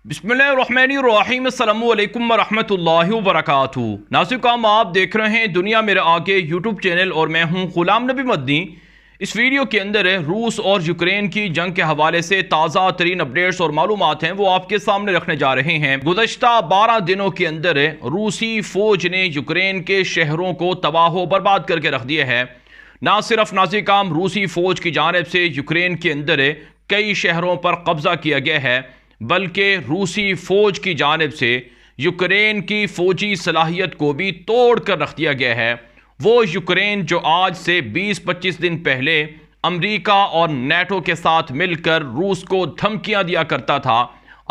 बिस्मिल्लाहिर्रहमानिर्रहीम अस्सलामु अलैकुम वरहमतुल्लाहि वबरकातुहू। नाज़रीन, आप देख रहे हैं दुनिया मेरे आगे यूट्यूब चैनल और मैं हूं गुलाम नबी मदनी। इस वीडियो के अंदर रूस और यूक्रेन की जंग के हवाले से ताज़ा तरीन अपडेट्स और मालूमात हैं वो आपके सामने रखने जा रहे हैं। गुज़श्ता 12 दिनों के अंदर रूसी फ़ौज ने यूक्रेन के शहरों को तबाह बर्बाद करके रख दिया है। ना सिर्फ नाज़रीन रूसी फ़ौज की जानिब से यूक्रेन के अंदर कई शहरों पर कब्ज़ा किया गया है, बल्कि रूसी फ़ौज की जानिब से यूक्रेन की फ़ौजी सलाहियत को भी तोड़ कर रख दिया गया है। वो यूक्रेन जो आज से 20-25 दिन पहले अमेरिका और नेटो के साथ मिलकर रूस को धमकियां दिया करता था,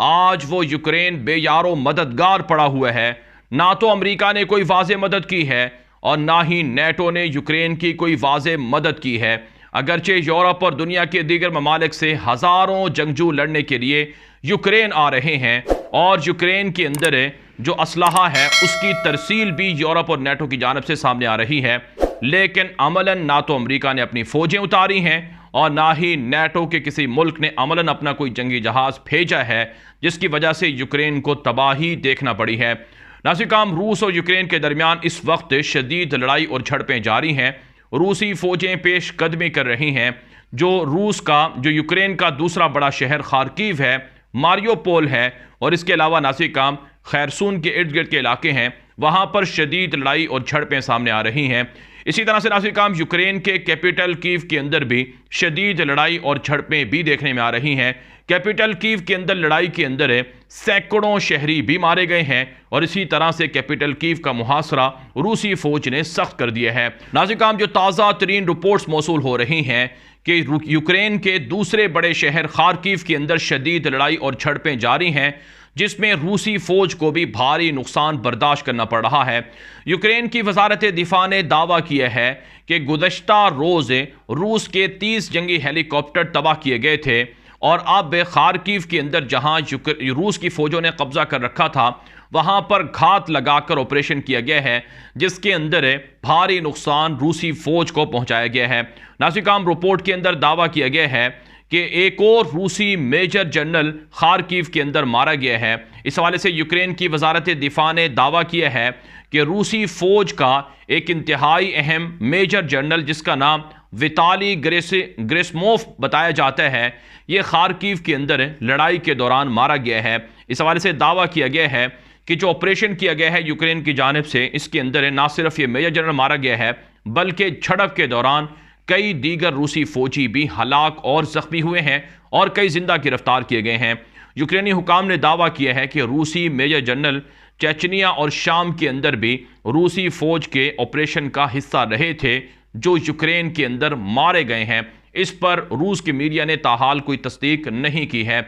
आज वो यूक्रेन बेयारो मददगार पड़ा हुआ है। ना तो अमेरिका ने कोई वाज़ेह मदद की है और ना ही नेटो ने यूक्रेन की कोई वाज़ेह मदद की है। अगरचे यूरोप और दुनिया के दीगर ममालिक से हज़ारों जंगजू लड़ने के लिए यूक्रेन आ रहे हैं और यूक्रेन के अंदर जो असलहा है उसकी तरसील भी यूरोप और नेटो की जानिब से सामने आ रही है, लेकिन अमलन ना तो अमेरिका ने अपनी फ़ौजें उतारी हैं और ना ही नेटो के किसी मुल्क ने अमलन अपना कोई जंगी जहाज़ भेजा है, जिसकी वजह से यूक्रेन को तबाही देखना पड़ी है। नाज़रीन, रूस और यूक्रेन के दरमियान इस वक्त शदीद लड़ाई और झड़पें जारी हैं। रूसी फ़ौजें पेशकदमी कर रही हैं। जो यूक्रेन का दूसरा बड़ा शहर खार्किव है, मारियोपोल है और इसके अलावा नाज़रीन खैरसून के इर्द गिर्द के इलाके हैं, वहाँ पर शदीद लड़ाई और झड़पें सामने आ रही हैं। इसी तरह से नाज़रीन यूक्रेन के कैपिटल कीव के अंदर भी शदीद लड़ाई और झड़पें भी देखने में आ रही हैं। कैपिटल कीव के अंदर लड़ाई के अंदर सैकड़ों शहरी भी मारे गए हैं और इसी तरह से कैपिटल कीव का मुहासरा रूसी फ़ौज ने सख्त कर दिया है। नाज़रीन, जो ताज़ा तरीन रिपोर्ट्स मौसूल हो रही हैं कि यूक्रेन के दूसरे बड़े शहर खार्किव के अंदर शदीद लड़ाई और झड़पें जारी हैं, जिसमें रूसी फ़ौज को भी भारी नुकसान बर्दाश्त करना पड़ रहा है। यूक्रेन की वजारत दिफा ने दावा किया है कि गुज़श्ता रोज़ रूस के 30 जंगी हेलीकॉप्टर तबाह किए गए थे और अब खार्किव के अंदर जहां रूस की फ़ौजों ने कब्जा कर रखा था, वहां पर घात लगाकर ऑपरेशन किया गया है, जिसके अंदर भारी नुकसान रूसी फ़ौज को पहुंचाया गया है। नाज़रीन, रिपोर्ट के अंदर दावा किया गया है कि एक और रूसी मेजर जनरल खार्किव के अंदर मारा गया है। इस हवाले से यूक्रेन की वजारत दिफा ने दावा किया है कि रूसी फ़ौज का एक इंतहाई अहम मेजर जनरल, जिसका नाम विताली ग्रेस्मोफ बताया जाता है, ये खार्किव के अंदर लड़ाई के दौरान मारा गया है। इस हवाले से दावा किया गया है कि जो ऑपरेशन किया गया है यूक्रेन की जानिब से, इसके अंदर ना सिर्फ ये मेजर जनरल मारा गया है, बल्कि झड़प के दौरान कई दीगर रूसी फ़ौजी भी हलाक और ज़ख्मी हुए हैं और कई जिंदा गिरफ्तार किए गए हैं। यूक्रेनी हुकाम ने दावा किया है कि रूसी मेजर जनरल चेचनिया और शाम के अंदर भी रूसी फ़ौज के ऑपरेशन का हिस्सा रहे थे, जो यूक्रेन के अंदर मारे गए हैं। इस पर रूस की मीडिया ने ताहाल कोई तस्दीक नहीं की है।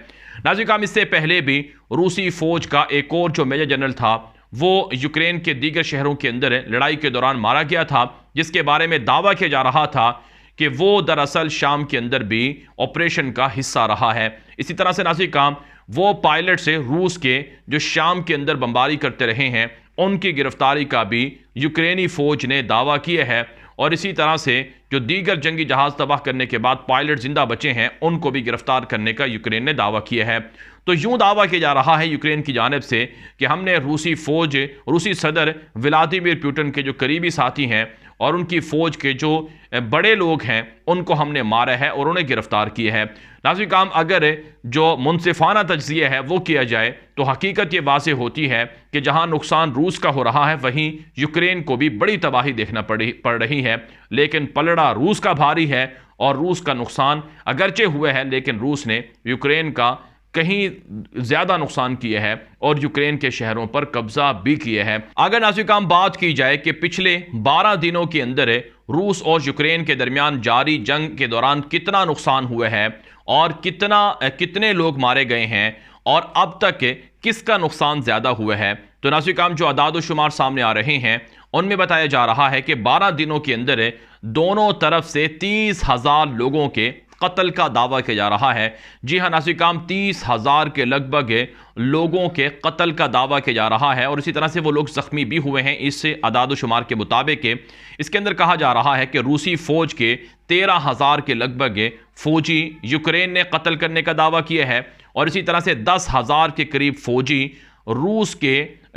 नाज़रीन, इससे पहले भी रूसी फ़ौज का एक और जो मेजर जनरल था, वो यूक्रेन के दीगर शहरों के अंदर लड़ाई के दौरान मारा गया था, जिसके बारे में दावा किया जा रहा था कि वो दरअसल शाम के अंदर भी ऑपरेशन का हिस्सा रहा है। इसी तरह से नाज़रीन, वो पायलट से रूस के जो शाम के अंदर बमबारी करते रहे हैं, उनकी गिरफ्तारी का भी यूक्रेनी फ़ौज ने दावा किया है और इसी तरह से जो दीगर जंगी जहाज़ तबाह करने के बाद पायलट जिंदा बचे हैं, उनको भी गिरफ्तार करने का यूक्रेन ने दावा किया है। तो यूं दावा किया जा रहा है यूक्रेन की जानिब से कि हमने रूसी सदर व्लादिमीर पुतिन के जो करीबी साथी हैं और उनकी फ़ौज के जो बड़े लोग हैं, उनको हमने मारा है और उन्हें गिरफ्तार किया है। नाज़रीन, अगर जो मुनसिफाना तज्ज़िया है वो किया जाए तो हकीकत ये वाज़ेह होती है कि जहां नुकसान रूस का हो रहा है, वहीं यूक्रेन को भी बड़ी तबाही देखना पड़ रही है। लेकिन पलड़ा रूस का भारी है और रूस का नुकसान अगरचे हुआ है, लेकिन रूस ने यूक्रेन का कहीं ज़्यादा नुकसान किया है और यूक्रेन के शहरों पर कब्जा भी किया है। अगर नाज़रीन बात की जाए कि पिछले 12 दिनों के अंदर रूस और यूक्रेन के दरमियान जारी जंग के दौरान कितना नुकसान हुआ है और कितने लोग मारे गए हैं और अब तक किसका नुकसान ज़्यादा हुआ है, तो नाज़रीन जो अदाद शुमार सामने आ रहे हैं उनमें बताया जा रहा है कि 12 दिनों के अंदर दोनों तरफ से 30,000 लोगों के कत्ल का दावा किया जा रहा है। जी हाँ नाज़रीन, 30,000 के लगभग लोगों के कत्ल का दावा किया जा रहा है और इसी तरह से वो लोग ज़ख्मी भी हुए हैं। इस अदाद शुमार के मुताबिक इसके अंदर कहा जा रहा है कि रूसी फ़ौज के 13,000 के लगभग फ़ौजी यूक्रेन ने कत्ल करने का दावा किया है और इसी तरह से 10,000 के करीब फौजी रूस के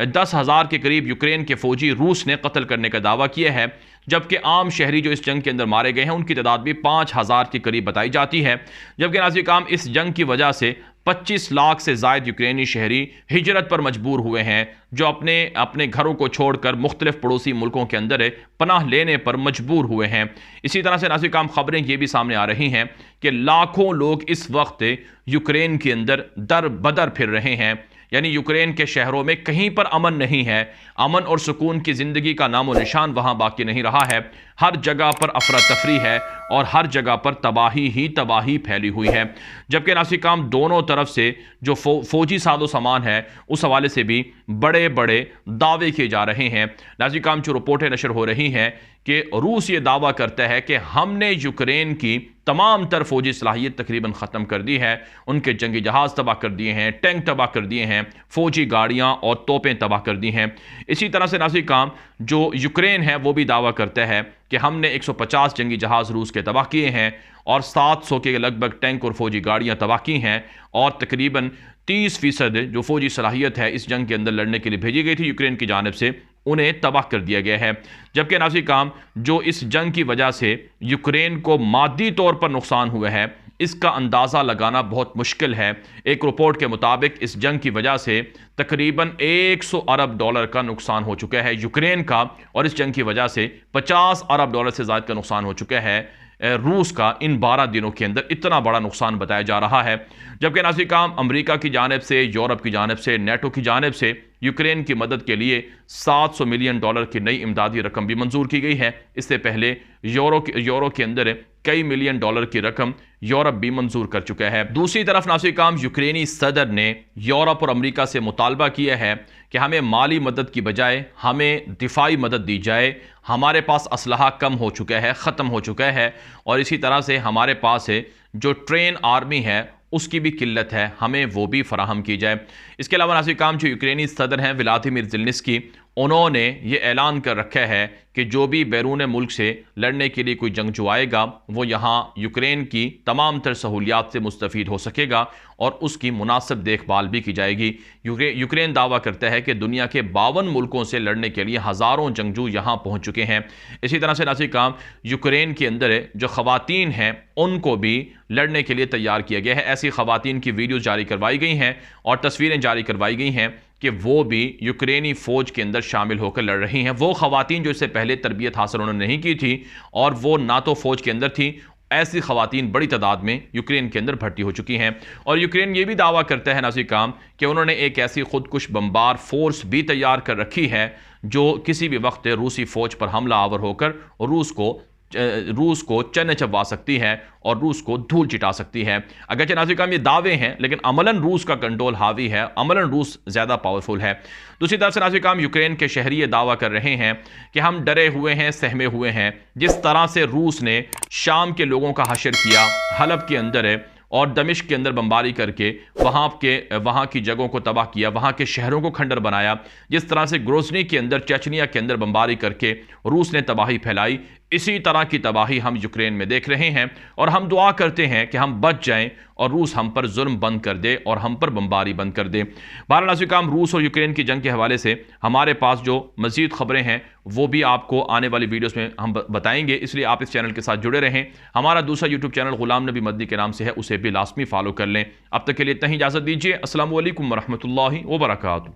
10,000 के करीब यूक्रेन के फौजी रूस ने कत्ल करने का दावा किया है, जबकि आम शहरी जो इस जंग के अंदर मारे गए हैं उनकी तादाद भी 5,000 के करीब बताई जाती है। जबकि नाज़रीन काम इस जंग की वजह से 25 लाख से ज़ायद यूक्रेनी शहरी हिजरत पर मजबूर हुए हैं, जो अपने अपने घरों को छोड़कर मुख्तलिफ पड़ोसी मुल्कों के अंदर पनाह लेने पर मजबूर हुए हैं। इसी तरह से नाज़रीन काम खबरें ये भी सामने आ रही हैं कि लाखों लोग इस वक्त यूक्रेन के अंदर दर बदर फिर रहे हैं, यानी यूक्रेन के शहरों में कहीं पर अमन नहीं है। अमन और सुकून की ज़िंदगी का नामो निशान वहाँ बाकी नहीं रहा है। हर जगह पर अफरा तफरी है और हर जगह पर तबाही ही तबाही फैली हुई है। जबकि नाज़रीन काम दोनों तरफ से जो फौजी साजो सामान है उस हवाले से भी बड़े बड़े दावे किए जा रहे हैं। नाज़रीन काम जो रिपोर्टें नशर हो रही हैं कि रूस ये दावा करता है कि हमने यूक्रेन की तमाम तर फौजी सलाहियत तकरीबन ख़त्म कर दी है, उनके जंगी जहाज़ तबाह कर दिए हैं, टैंक तबाह कर दिए हैं, फौजी गाड़ियाँ और तोपें तबाह कर दी हैं। इसी तरह से नाज़रीन काम जो यूक्रेन है वो भी दावा करता है कि हमने 150 जंगी जहाज़ रूस के तबाह किए हैं और 700 के लगभग टैंक और फौजी गाड़ियाँ तबाह की हैं, और तकरीबन 30% जो फौजी सलाहियत है इस जंग के अंदर लड़ने के लिए भेजी गई थी यूक्रेन की जानिब से, उन्हें तबाह कर दिया गया है। जबकि नाज़रीन काम जो इस जंग की वजह से यूक्रेन को मादी तौर पर नुकसान हुआ है इसका अंदाज़ा लगाना बहुत मुश्किल है। एक रिपोर्ट के मुताबिक इस जंग की वजह से तकरीबन 100 अरब डॉलर का नुकसान हो चुका है यूक्रेन का, और इस जंग की वजह से 50 अरब डॉलर से ज़्यादा का नुकसान हो चुका है रूस का। इन 12 दिनों के अंदर इतना बड़ा नुकसान बताया जा रहा है। जबकि नाज़रीन काम अमेरिका की जानिब से, यूरोप की जानिब से, नेटो की जानिब से यूक्रेन की मदद के लिए 700 मिलियन डॉलर की नई इमदादी रकम भी मंजूर की गई है। इससे पहले यूरो के अंदर कई मिलियन डॉलर की रकम यूरोप भी मंजूर कर चुका है। दूसरी तरफ नाज़रीन काम यूक्रेनी सदर ने यूरोप और अमेरिका से मुतालबा किया है कि हमें माली मदद की बजाय हमें दिफाई मदद दी जाए। हमारे पास असलहा कम हो चुका है, ख़त्म हो चुका है, और इसी तरह से हमारे पास जो ट्रेन आर्मी है उसकी भी किल्लत है, हमें वो भी फराहम की जाए। इसके अलावा नाज़रीन काम जो यूक्रेनी सदर हैं व्लादिमीर ज़ेलेंस्की, उन्होंने ये ऐलान कर रखा है कि जो भी बैरून मुल्क से लड़ने के लिए कोई जंगजू आएगा वो यहाँ यूक्रेन की तमाम तर सहूलियात से मुस्तफ़ीद हो सकेगा और उसकी मुनासिब देखभाल भी की जाएगी। यूक्रेन दावा करता है कि दुनिया के 52 मुल्कों से लड़ने के लिए हज़ारों जंगजू यहाँ पहुँच चुके हैं। इसी तरह से नाज़रीन काम यूक्रेन के अंदर जो ख़वातीन हैं उनको भी लड़ने के लिए तैयार किया गया है। ऐसी ख़वातीन की वीडियोज़ जारी करवाई गई हैं और तस्वीरें जारी करवाई गई हैं कि वो भी यूक्रेनी फ़ौज के अंदर शामिल होकर लड़ रही हैं। वो ख़वातीन जो इससे पहले तरबियत हासिल उन्होंने नहीं की थी और वो नाटो फ़ौज के अंदर थी, ऐसी ख़वातीन बड़ी तादाद में यूक्रेन के अंदर भर्ती हो चुकी हैं। और यूक्रेन ये भी दावा करता है नाज़रीन काम कि उन्होंने एक ऐसी खुदकुश बमबार फोर्स भी तैयार कर रखी है जो किसी भी वक्त रूसी फ़ौज पर हमला आवर होकर रूस को चने चबवा सकती है और रूस को धूल चिटा सकती है। अगरचे नाज़रीन काम ये दावे हैं लेकिन अमलन रूस का कंट्रोल हावी है, अमलन रूस ज़्यादा पावरफुल है। दूसरी तरफ से नाज़रीन काम यूक्रेन के शहरी ये दावा कर रहे हैं कि हम डरे हुए हैं, सहमे हुए हैं। जिस तरह से रूस ने शाम के लोगों का हशर किया, हलब के अंदर और दमिश्क के अंदर बमबारी करके वहाँ की जगहों को तबाह किया, वहाँ के शहरों को खंडर बनाया, जिस तरह से ग्रोजनी के अंदर, चेचनिया के अंदर बमबारी करके रूस ने तबाही फैलाई, इसी तरह की तबाही हम यूक्रेन में देख रहे हैं। और हम दुआ करते हैं कि हम बच जाएं और रूस हम पर जुल्म बंद कर दे और हम पर बमबारी बंद कर दे। बहरहाल नाज़रीन काम रूस और यूक्रेन की जंग के हवाले से हमारे पास जो मज़ीद ख़बरें हैं वो भी आपको आने वाली वीडियोस में हम बताएंगे, इसलिए आप इस चैनल के साथ जुड़े रहें। हमारा दूसरा यूट्यूब चैनल ग़ुलाम नबी मदनी के नाम से है, उसे भी लाजमी फॉलो कर लें। अब तक के लिए इतना ही इजाज़त दीजिए। अस्सलामु अलैकुम वरहमतुल्लाहि वबरकातुहू।